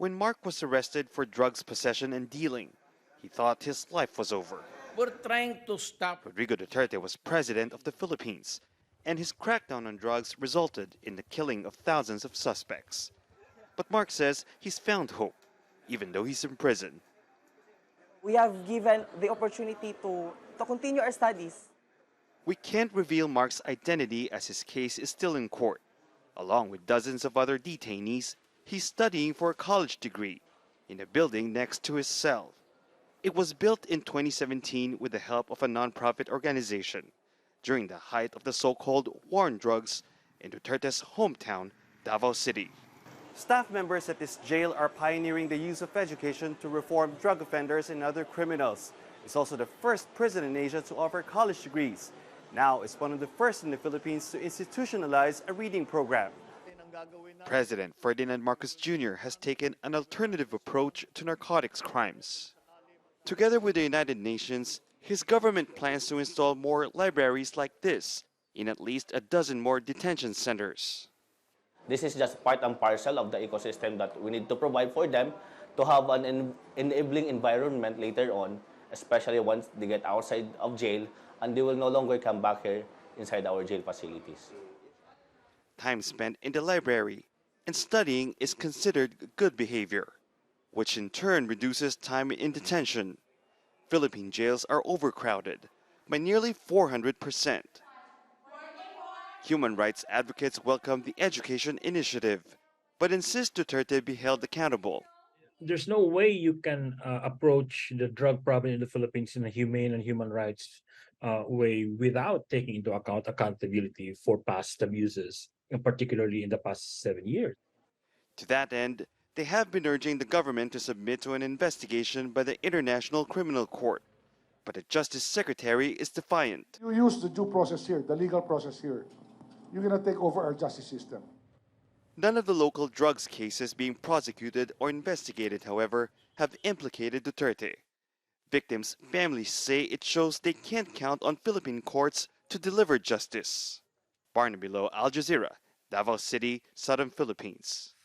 When Mark was arrested for drugs possession and dealing, he thought his life was over. We're trying to stop. Rodrigo Duterte was president of the Philippines, and his crackdown on drugs resulted in the killing of thousands of suspects. But Mark says he's found hope, even though he's in prison. We have given the opportunity to continue our studies. We can't reveal Mark's identity as his case is still in court. Along with dozens of other detainees, he's studying for a college degree in a building next to his cell. It was built in 2017 with the help of a non-profit organization during the height of the so-called war on drugs in Duterte's hometown, Davao City. Staff members at this jail are pioneering the use of education to reform drug offenders and other criminals. It's also the first prison in Asia to offer college degrees. Now it's one of the first in the Philippines to institutionalize a reading program. President Ferdinand Marcos Jr. has taken an alternative approach to narcotics crimes. Together with the United Nations, his government plans to install more libraries like this in at least a dozen more detention centers. This is just part and parcel of the ecosystem that we need to provide for them to have an enabling environment later on, especially once they get outside of jail and they will no longer come back here inside our jail facilities. Time spent in the library and studying is considered good behavior, which in turn reduces time in detention. Philippine jails are overcrowded by nearly 400%. Human rights advocates welcome the education initiative, but insist Duterte be held accountable. There's no way you can approach the drug problem in the Philippines in a humane and human rights way without taking into account accountability for past abuses, and particularly in the past 7 years. To that end, they have been urging the government to submit to an investigation by the International Criminal Court. But the Justice Secretary is defiant. You use the due process here, the legal process here. You're going to take over our justice system. None of the local drugs cases being prosecuted or investigated, however, have implicated Duterte. Victims' families say it shows they can't count on Philippine courts to deliver justice. Barnaby, Jazeera, Davao City, Southern Philippines.